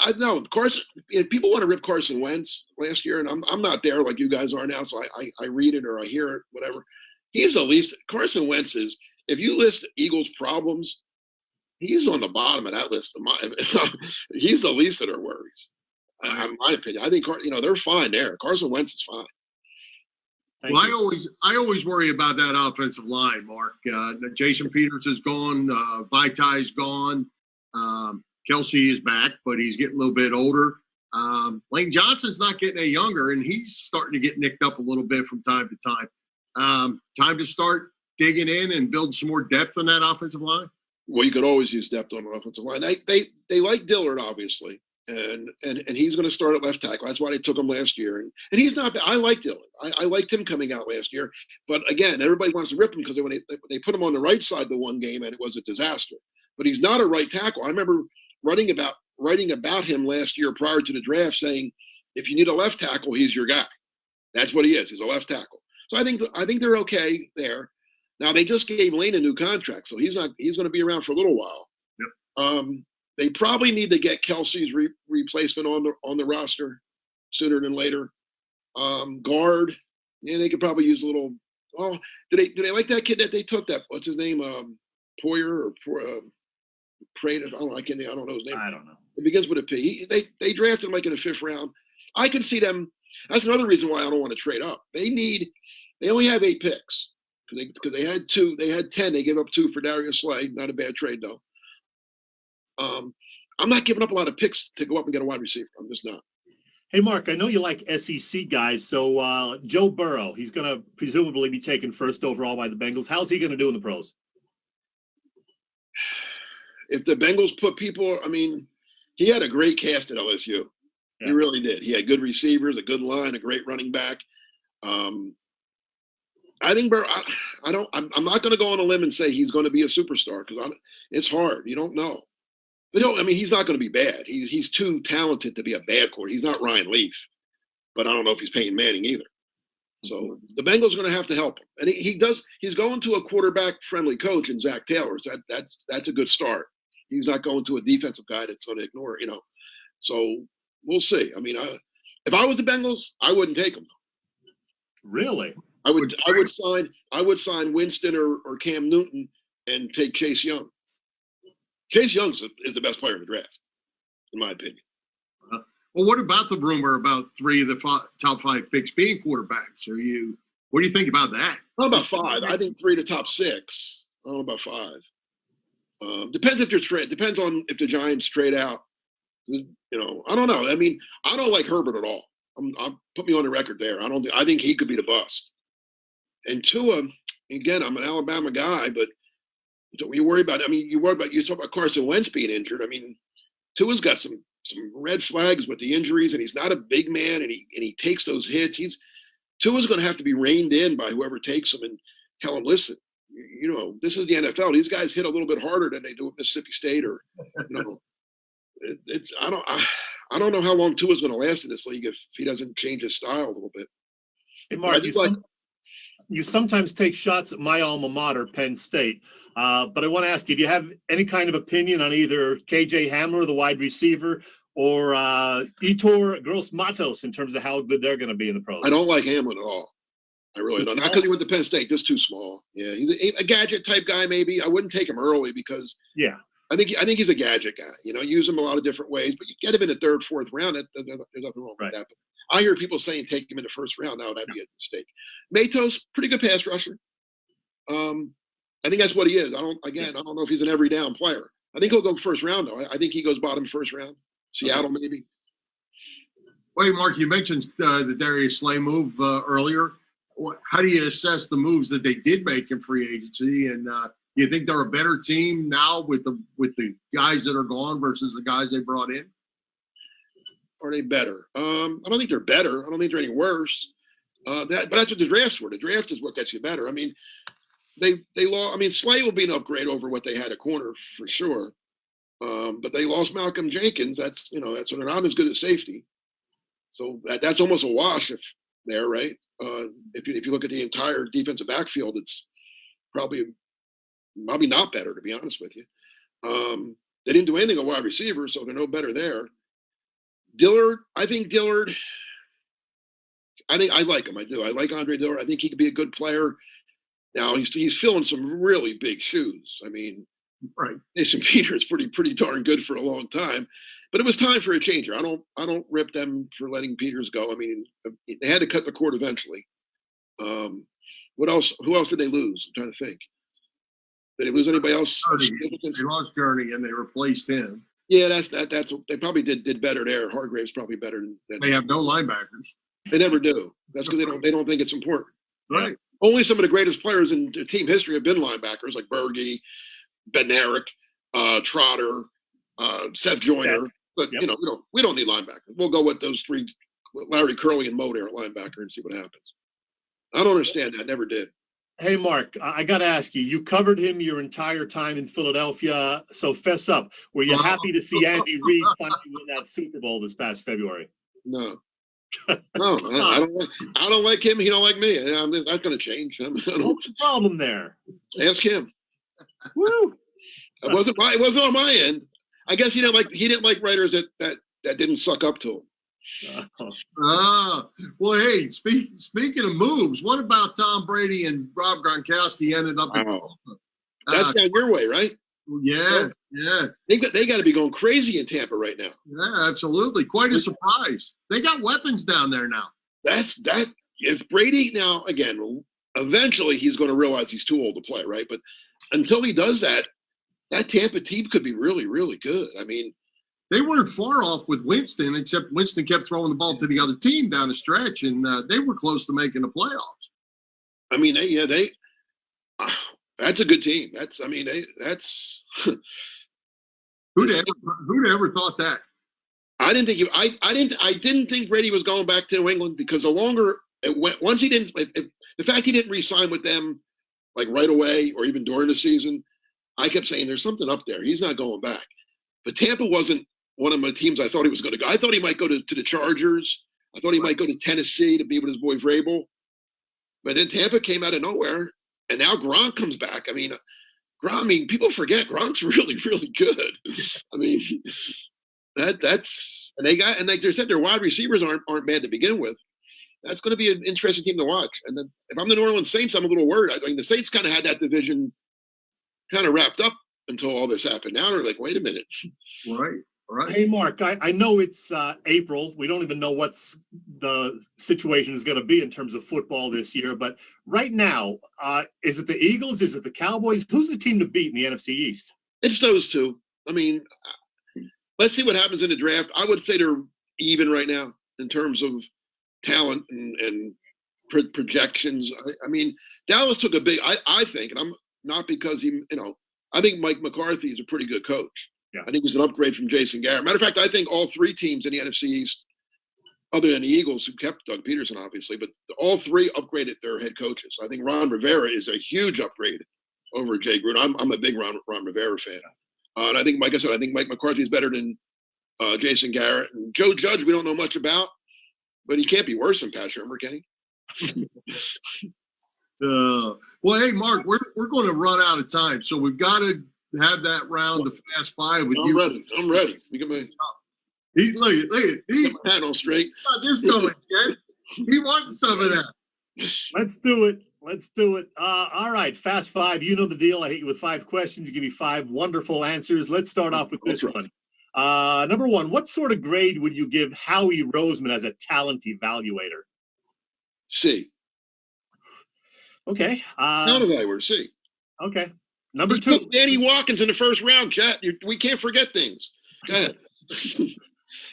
I know Carson. People want to rip Carson Wentz last year, and I'm not there like you guys are now. So I read it or I hear it, whatever. He's the least. Carson Wentz is. If you list Eagles' problems, he's on the bottom of that list. He's the least of their worries, in my opinion. I think they're fine there. Carson Wentz is fine. Well, I always worry about that offensive line, Mark. Jason Peters is gone. Vitai's gone. Kelsey is back, but he's getting a little bit older. Lane Johnson's not getting any younger, and he's starting to get nicked up a little bit from time to time. Time to start digging in and build some more depth on that offensive line. Well, you could always use depth on an offensive line. They like Dillard, obviously, and he's going to start at left tackle. That's why they took him last year. And he's not bad. I like Dillard. I liked him coming out last year. But again, everybody wants to rip him because when they put him on the right side the one game, and it was a disaster. But he's not a right tackle. I remember writing about him last year prior to the draft, saying if you need a left tackle, he's your guy. That's what he is. He's a left tackle. So I think they're okay there. Now they just gave Lane a new contract, so he's going to be around for a little while. Yep. They probably need to get Kelsey's replacement on the roster sooner than later. Guard, they could probably use a little. Oh, do they like that kid that they took? That what's his name? Poyer or Prater? I don't know his name. I don't know. It begins with a P. They drafted him like in the 5th round. I can see them. That's another reason why I don't want to trade up. They only have 8 picks. Because they had 2, they had 10. They gave up 2 for Darius Slay. Not a bad trade though. I'm not giving up a lot of picks to go up and get a wide receiver. I'm just not. Hey, Mark, I know you like SEC guys. So Joe Burrow, he's going to presumably be taken first overall by the Bengals. How's he going to do in the pros? If the Bengals put people, he had a great cast at LSU. Yeah. He really did. He had good receivers, a good line, a great running back. I think Burrow. I'm not going to go on a limb and say he's going to be a superstar because it's hard. You don't know. But he's not going to be bad. He's too talented to be a bad quarterback. He's not Ryan Leaf, but I don't know if he's Peyton Manning either. So the Bengals are going to have to help him, and he does. He's going to a quarterback-friendly coach in Zach Taylor. So that's a good start. He's not going to a defensive guy that's going to ignore. So we'll see. If I was the Bengals, I wouldn't take him. Really? I would sign Winston or Cam Newton and take Chase Young. Chase Young is the best player in the draft, in my opinion. Well, what about the rumor about 3 of the top 5 picks being quarterbacks? What do you think about that? Not about 5. I think 3 of the top 6. I don't know about 5. Depends if they're trade. Depends on if the Giants trade out. I don't know. I don't like Herbert at all. Put me on the record there. I think he could be the bust. And Tua, again, I'm an Alabama guy, but you worry about. You talk about Carson Wentz being injured. Tua's got some red flags with the injuries, and he's not a big man, and he takes those hits. Tua's going to have to be reined in by whoever takes him and tell him, listen, this is the NFL. These guys hit a little bit harder than they do at Mississippi State, or I don't know how long Tua's going to last in this league if he doesn't change his style a little bit. Hey, Mark, you sometimes take shots at my alma mater, Penn State. But I want to ask you, do you have any kind of opinion on either KJ Hamler, the wide receiver, or Yetur Gross-Matos in terms of how good they're going to be in the pros? I don't like Hamlin at all. I really don't. Not because he went to Penn State, just too small. Yeah, he's a gadget type guy. Maybe I wouldn't take him early because I think he's a gadget guy. Use him a lot of different ways. But you get him in the 3rd, 4th round. There's nothing wrong with that. But I hear people saying take him in the 1st round. No, that'd be a mistake. Matos, pretty good pass rusher. I think that's what he is. I don't know if he's an every down player. I think he'll go 1st round though. I think he goes bottom 1st round. Seattle maybe. Wait, Mark, you mentioned the Darius Slay move earlier. How do you assess the moves that they did make in free agency? And you think they're a better team now with the guys that are gone versus the guys they brought in? Are they better? I don't think they're better. I don't think they're any worse. But that's what the draft's for. The draft is what gets you better. I mean, they lost. I mean, Slay will be an upgrade over what they had at corner for sure. But they lost Malcolm Jenkins. That's so they're not as good at safety. So that's almost a wash if there, right? If you look at the entire defensive backfield, it's probably not better, to be honest with you. They didn't do anything at wide receiver, so they're no better there. Dillard, I like him. I do. I like Andre Dillard. I think he could be a good player. Now he's filling some really big shoes. I mean, right. Jason Peters pretty darn good for a long time, but it was time for a changer. I don't rip them for letting Peters go. I mean, they had to cut the cord eventually. What else? Who else did they lose? I'm trying to think. Did they lose anybody else? They lost Journey and they replaced him. Yeah, that's they probably did better there. Hargrave's probably better than they have no linebackers. They never do. That's because they don't think it's important. Right. Only some of the greatest players in team history have been linebackers, like Berge, Bednarik, Trotter, Seth Joyner. But we don't need linebackers. We'll go with those three: Larry Curley and Moe at linebacker, and see what happens. I don't understand that. Never did. Hey, Mark, I got to ask you, you covered him your entire time in Philadelphia, so fess up. Were you happy to see Andy Reid finally win that Super Bowl this past February? No. No, I don't like him. He don't like me. That's going to change. What's the problem there? Ask him. Woo! It wasn't on my end. I guess he didn't like writers that didn't suck up to him. Well, hey, speaking of moves, what about Tom Brady and Rob Gronkowski ended up in Tampa? That's down your way, right? Yeah. They got to be going crazy in Tampa right now. Yeah, absolutely. Quite a surprise. They got weapons down there now. If Brady now, again, eventually he's going to realize he's too old to play, right? But until he does that Tampa team could be really, really good. I mean, they weren't far off with Winston, except Winston kept throwing the ball to the other team down the stretch, and they were close to making the playoffs. I mean, that's a good team. Who'd ever thought that? I didn't think Brady was going back to New England, because the longer it went, once he didn't, the fact he didn't re-sign with them like right away or even during the season, I kept saying there's something up there. He's not going back. But Tampa wasn't one of my teams I thought he was going to go. I thought he might go to the Chargers. I thought he might go to Tennessee to be with his boy Vrabel. But then Tampa came out of nowhere, and now Gronk comes back. I mean, people forget Gronk's really, really good. I mean, that's and like they said, their wide receivers aren't bad to begin with. That's going to be an interesting team to watch. And then if I'm the New Orleans Saints, I'm a little worried. I mean, the Saints kind of had that division kind of wrapped up until all this happened. Now they're like, wait a minute. Right. Hey, Mark, I know it's April. We don't even know what's the situation is going to be in terms of football this year. But right now, is it the Eagles? Is it the Cowboys? Who's the team to beat in the NFC East? It's those two. I mean, let's see what happens in the draft. I would say they're even right now in terms of talent and projections. I mean, Dallas took a big, I think, and I'm not because I think Mike McCarthy is a pretty good coach. Yeah. I think he's an upgrade from Jason Garrett. Matter of fact, I think all three teams in the NFC East, other than the Eagles, who kept Doug Peterson, obviously, but all three upgraded their head coaches. I think Ron Rivera is a huge upgrade over Jay Gruden. I'm a big Ron Rivera fan. And I think, like I said, I think Mike McCarthy is better than Jason Garrett. And Joe Judge, we don't know much about, but he can't be worse than Pat Shurmur, can he? Well, hey, Mark, we're going to run out of time, so we've got to have that round of Fast Five with you. I'm ready. You can make look at he panel straight. This going, Chet. He wants some of that. Let's do it. All right, Fast Five. You know the deal. I hit you with 5 questions. You give me 5 wonderful answers. Let's start off with this one. Number 1, what sort of grade would you give Howie Roseman as a talent evaluator? C. Okay. Talent evaluator, C. Okay. Number 2. Took Danny Watkins in the first round, Chet. We can't forget things. Go ahead.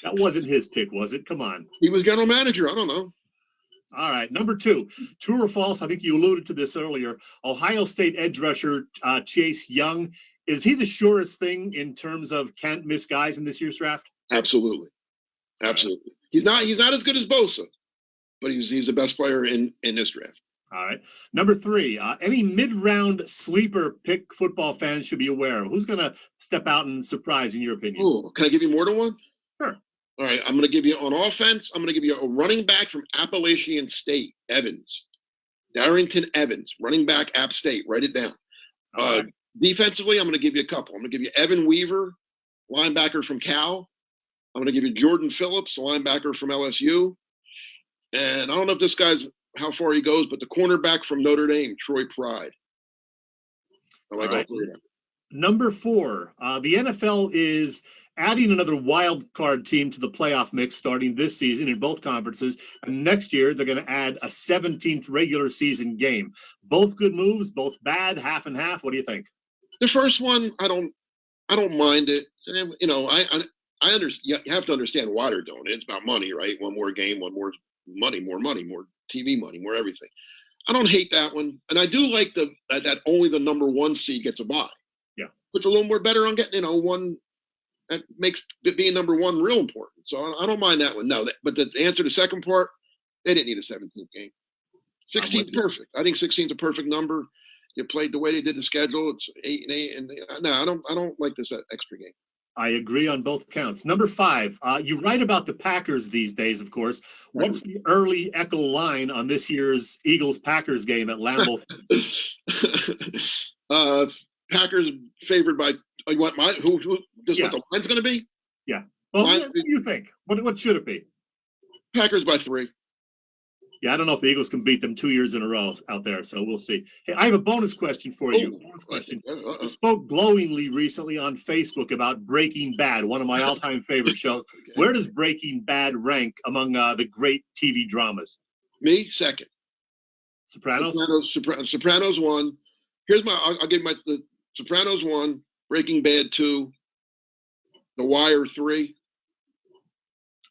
That wasn't his pick, was it? Come on. He was general manager. I don't know. All right, number 2, true or false? I think you alluded to this earlier. Ohio State edge rusher Chase Young, is he the surest thing in terms of can't miss guys in this year's draft? Absolutely. He's not as good as Bosa, but he's the best player in this draft. All right. Number 3, any mid-round sleeper pick football fans should be aware of. Who's going to step out and surprise, in your opinion? Oh, can I give you more than one? Sure. All right. I'm going to give you on offense. I'm going to give you a running back from Appalachian State, Evans, Darrington Evans, running back, App State. Write it down. Right. Defensively, I'm going to give you a couple. I'm going to give you Evan Weaver, linebacker from Cal. I'm going to give you Jordan Phillips, a linebacker from LSU. And I don't know if this guy's how far he goes, but the cornerback from Notre Dame, Troy Pride. I like all three of them. Number 4, the NFL is adding another wild card team to the playoff mix starting this season in both conferences. And next year, they're going to add a 17th regular season game. Both good moves, both bad, half and half. What do you think? The first one, I don't mind it. You know, I understand. You have to understand why they're doing it. It's about money, right? One more game, one more money, more TV money, more everything. I don't hate that one, and I do like that only the number 1 seed gets a bye. Yeah, puts a little more better on getting one. That makes being number 1 real important. So I don't mind that one. No, but the answer to the second part, they didn't need a 17th game. 16 is perfect. I think 16 is a perfect number. You played the way they did the schedule. It's 8 and 8, and no, I don't like this extra game. I agree on both counts. Number 5, you write about the Packers these days, of course. What's the early Eckel line on this year's Eagles-Packers game at Lambeau? Packers favored by you want mine? Who what the line's going to be? Yeah. Well, what do you think? What should it be? Packers by 3. Yeah, I don't know if the Eagles can beat them 2 years in a row out there, so we'll see. Hey, I have a bonus question for you. Bonus question. You spoke glowingly recently on Facebook about Breaking Bad, one of my all-time favorite shows. Okay. Where does Breaking Bad rank among the great TV dramas? Me, second. Sopranos? Sopranos 1. Here's I'll give the Sopranos 1, Breaking Bad 2, The Wire 3.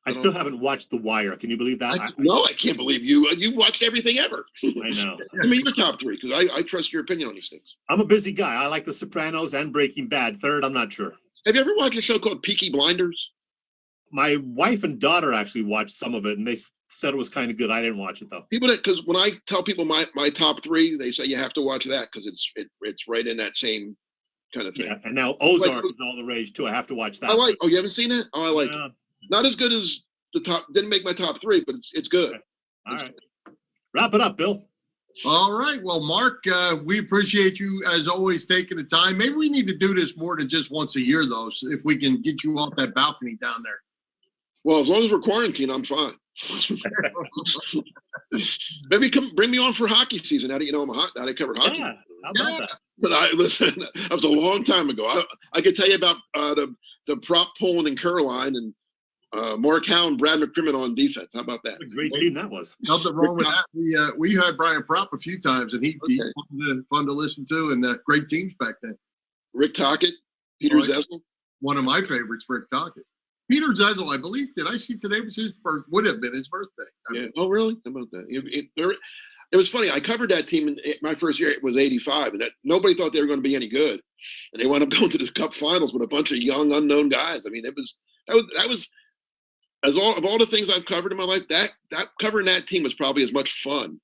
I still haven't watched The Wire. Can you believe that? I can't believe you. You've watched everything ever. I know. I mean, your top 3, because I trust your opinion on these things. I'm a busy guy. I like The Sopranos and Breaking Bad. Third, I'm not sure. Have you ever watched a show called Peaky Blinders? My wife and daughter actually watched some of it, and they said it was kind of good. I didn't watch it, though. Because when I tell people my top 3, they say you have to watch that because it's right in that same kind of thing. Yeah, and now Ozark is all the rage, too. I have to watch that. Oh, you haven't seen it? Oh, I like it. Not as good as the top, didn't make my top 3, but it's good. Okay. All right. Wrap it up, Bill. All right. Well, Mark, we appreciate you, as always, taking the time. Maybe we need to do this more than just once a year, though, so if we can get you off that balcony down there. Well, as long as we're quarantined, I'm fine. Maybe bring me on for hockey season. How do you know I covered hockey? Yeah, how about that? But listen, that was a long time ago. I could tell you about the prop pulling in Caroline and Mark Howe and Brad McCrimmon on defense. How about that? What a great team that was. Nothing wrong with that. We had Brian Propp a few times, and he's fun to listen to, and great teams back then. Rick Tocchet, Peter Zezel. One of my favorites, Rick Tocchet. Peter Zezel, I believe, did I see today was would have been his birthday. Oh, really? How about that? It was funny. I covered that team in my first year. It was '85, and nobody thought they were going to be any good, and they wound up going to the Cup Finals with a bunch of young, unknown guys. I mean, that was of all the things I've covered in my life, that covering that team was probably as much fun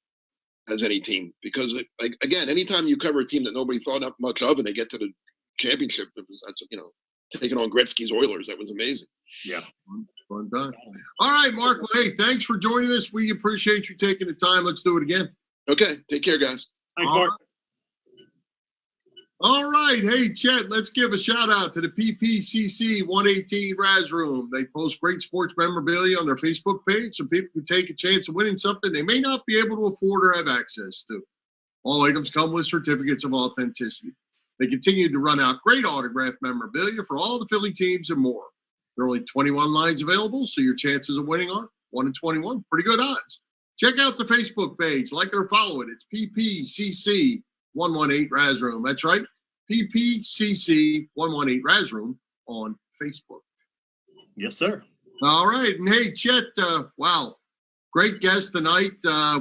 as any team because, again, anytime you cover a team that nobody thought up much of and they get to the championship, taking on Gretzky's Oilers, that was amazing. Yeah. Fun time. All right, Mark. Well, hey, thanks for joining us. We appreciate you taking the time. Let's do it again. Okay. Take care, guys. Thanks, Mark. All right. Hey, Chet, let's give a shout out to the PPCC 118 Raz Room. They post great sports memorabilia on their Facebook page so people can take a chance of winning something they may not be able to afford or have access to. All items come with certificates of authenticity. They continue to run out great autographed memorabilia for all the Philly teams and more. There are only 21 lines available, so your chances of winning are 1 in 21. Pretty good odds. Check out the Facebook page. Like or follow it. It's PPCC 118 Raz Room. That's right. PPCC 118 Raz Room on Facebook. Yes, sir. All right. And hey, Chet, wow, great guest tonight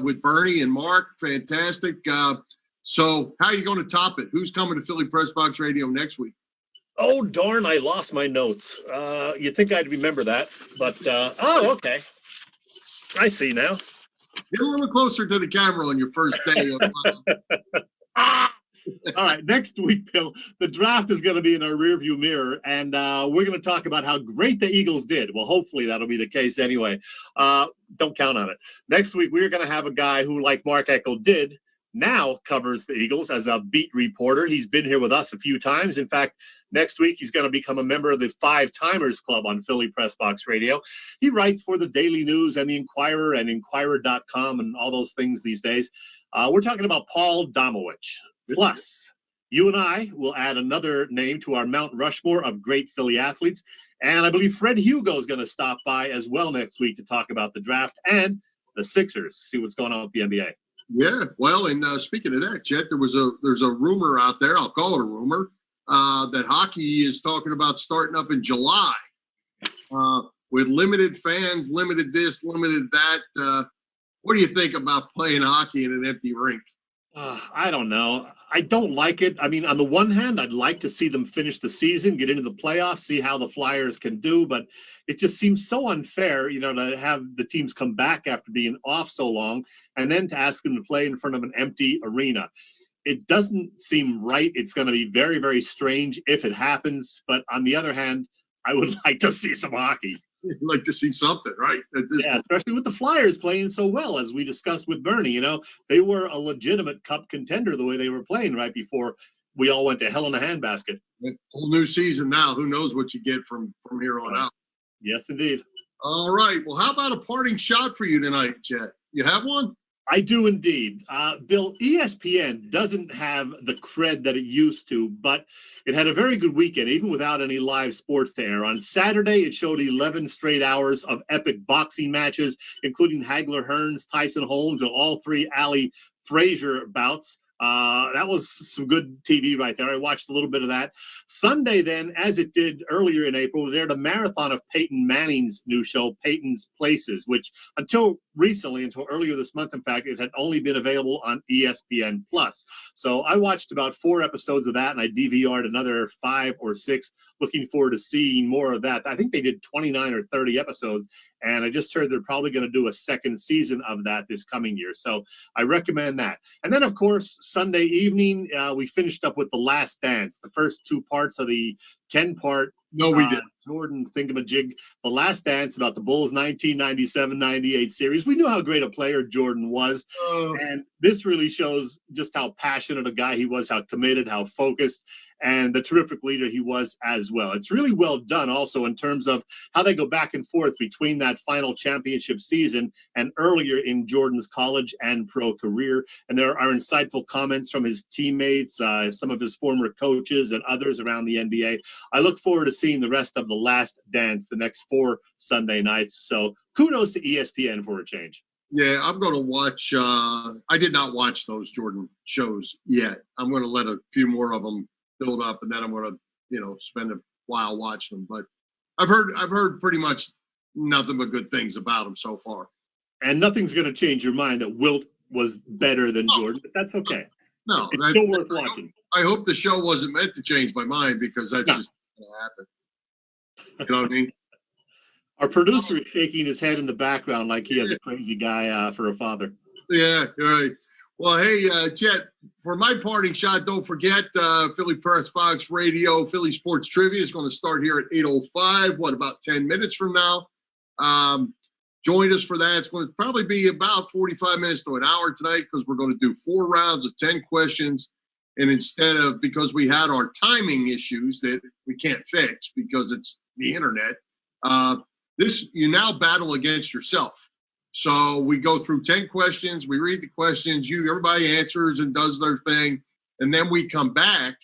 with Bernie and Mark. Fantastic. So how are you going to top it? Who's coming to Philly Pressbox Radio next week? Oh, darn, I lost my notes. You'd think I'd remember that, but, oh, okay. I see now. Get a little closer to the camera on your first day. All right, next week, Bill, the draft is going to be in our rearview mirror, and we're going to talk about how great the Eagles did. Well, hopefully that'll be the case anyway. Don't count on it. Next week, we're going to have a guy who, like Mark Eckel did, now covers the Eagles as a beat reporter. He's been here with us a few times. In fact, next week, he's going to become a member of the Five Timers Club on Philly Pressbox Radio. He writes for the Daily News and the Inquirer and Inquirer.com and all those things these days. We're talking about Paul Domowitch. Plus, you and I will add another name to our Mount Rushmore of great Philly athletes. And I believe Fred Hugo is going to stop by as well next week to talk about the draft and the Sixers, see what's going on with the NBA. Yeah, well, and speaking of that, Chet, there's a rumor out there, I'll call it a rumor, that hockey is talking about starting up in July with limited fans, limited this, limited that. What do you think about playing hockey in an empty rink? I don't know. I don't like it. I mean, on the one hand, I'd like to see them finish the season, get into the playoffs, see how the Flyers can do, but it just seems so unfair, to have the teams come back after being off so long and then to ask them to play in front of an empty arena. It doesn't seem right. It's going to be very, very strange if it happens. But on the other hand, I would like to see some hockey. You'd like to see something, right? Yeah, especially with the Flyers playing so well, as we discussed with Bernie. They were a legitimate cup contender the way they were playing right before we all went to hell in a handbasket. Whole new season now. Who knows what you get from here on out? Yes, indeed. All right. Well, how about a parting shot for you tonight, Chet? You have one? I do indeed. Bill, ESPN doesn't have the cred that it used to, but it had a very good weekend, even without any live sports to air. On Saturday, it showed 11 straight hours of epic boxing matches, including Hagler Hearns, Tyson Holmes, and all three Ali Frazier bouts. That was some good TV right there. I watched a little bit of that. Sunday, then, as it did earlier in April, it aired a marathon of Peyton Manning's new show, Peyton's Places, which until earlier this month, in fact, it had only been available on ESPN+. So I watched about 4 episodes of that, and I DVR'd another 5 or 6. Looking forward to seeing more of that. I think they did 29 or 30 episodes, and I just heard they're probably going to do a second season of that this coming year. So I recommend that. And then, of course, Sunday evening, we finished up with The Last Dance, the first 2 parts of the 10-part Jordan thingamajig, The Last Dance, about the Bulls' 1997-98 series. We knew how great a player Jordan was, and this really shows just how passionate a guy he was, how committed, how focused, and the terrific leader he was as well. It's really well done also in terms of how they go back and forth between that final championship season and earlier in Jordan's college and pro career. And there are insightful comments from his teammates, some of his former coaches, and others around the NBA. I look forward to seeing the rest of The Last Dance the next 4 Sunday nights. So kudos to ESPN for a change. Yeah, I'm going to watch. I did not watch those Jordan shows yet. I'm going to let a few more of them build up, and then I'm going to, spend a while watching them. But I've heard pretty much nothing but good things about him so far. And nothing's going to change your mind that Wilt was better than Jordan, but that's okay. No, it's still worth watching. I hope the show wasn't meant to change my mind, because that's just going to happen. You know what I mean? Our producer is shaking his head in the background like he has a crazy guy for a father. Yeah, right. Well, hey, Chet, for my parting shot, don't forget Philly Pressbox Radio, Philly Sports Trivia is going to start here at 8:05, about 10 minutes from now. Join us for that. It's going to probably be about 45 minutes to an hour tonight, because we're going to do 4 rounds of 10 questions. And because we had our timing issues that we can't fix because it's the internet, you now battle against yourself. So we go through 10 questions, we read the questions, everybody answers and does their thing, and then we come back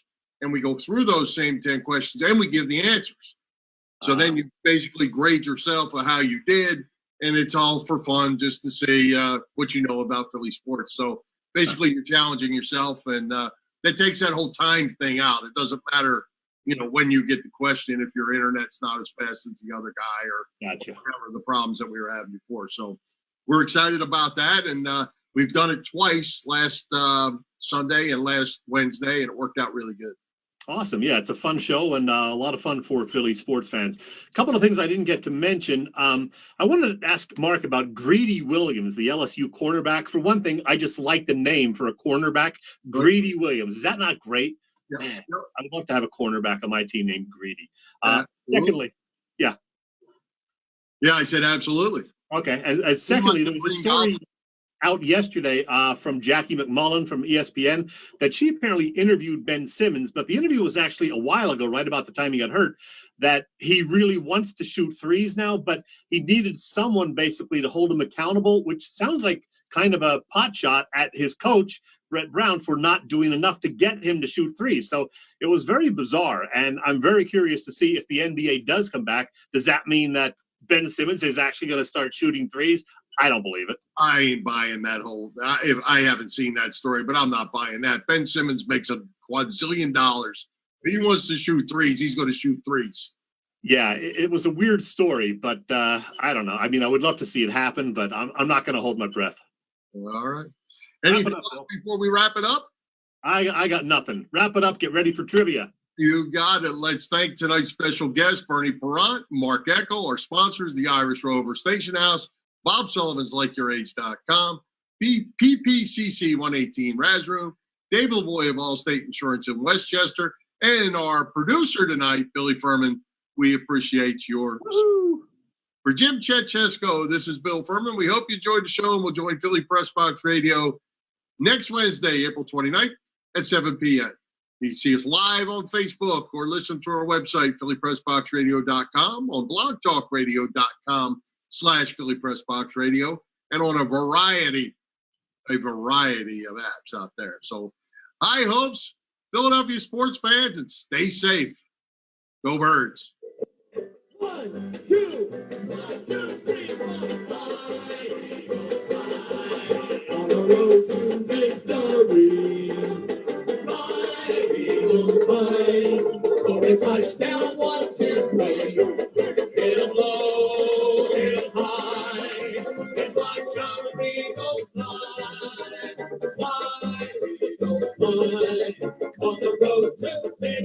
and we go through those same 10 questions and we give the answers. So then you basically grade yourself on how you did, and it's all for fun, just to see what you know about Philly sports. So basically you're challenging yourself, and that takes that whole time thing out. It doesn't matter when you get the question, if your internet's not as fast as the other guy or Gotcha. whatever the problems that we were having before. So we're excited about that. And we've done it twice, last Sunday and last Wednesday, and it worked out really good. Awesome. Yeah, it's a fun show and a lot of fun for Philly sports fans. A couple of things I didn't get to mention. I wanted to ask Mark about Greedy Williams, the LSU cornerback. For one thing, I just like the name for a cornerback, Greedy Williams. Is that not great? Yeah. Man, I'd love to have a cornerback on my team named Greedy. Absolutely. Secondly, yeah. Yeah, I said absolutely. Okay. And secondly, there was a story out yesterday from Jackie McMullen from ESPN that she apparently interviewed Ben Simmons, but the interview was actually a while ago, right about the time he got hurt, that he really wants to shoot threes now, but he needed someone basically to hold him accountable, which sounds like kind of a pot shot at his coach, Brett Brown, for not doing enough to get him to shoot threes. So it was very bizarre, and I'm very curious to see if the NBA does come back. Does that mean that Ben Simmons is actually going to start shooting threes? I don't believe it. I ain't buying that whole. I haven't seen that story, but I'm not buying that. Ben Simmons makes a quadrillion dollars. If he wants to shoot threes, he's going to shoot threes. Yeah, it was a weird story, but I don't know. I mean, I would love to see it happen, but I'm not going to hold my breath. All right. Anything else before we wrap it up? I got nothing. Wrap it up. Get ready for trivia. You got it. Let's thank tonight's special guests, Bernie Perrant, Mark Eckel, our sponsors, the Irish Rover Station House, Bob Sullivan's LikeYourAge.com, PPCC 118 Razroom, Dave Lavoie of Allstate Insurance in Westchester, and our producer tonight, Billy Furman. We appreciate yours. For Jim, Chet, Chesko, this is Bill Furman. We hope you enjoyed the show, and we'll join Philly Pressbox Radio next Wednesday, April 29th at 7 p.m. You can see us live on Facebook or listen to our website, phillypressboxradio.com, on blogtalkradio.com/Philly Pressbox Radio, and on a variety of apps out there. So high hopes, Philadelphia sports fans, and stay safe. Go Birds. 1, 2, 1, 2, 3, 4, 5. On the road to victory. Five Eagles fight. Score a touchdown, 1, 2, 3. Hit 'em low, hit 'em high, and watch our Eagles fly. Five Eagles fly. On the road to victory.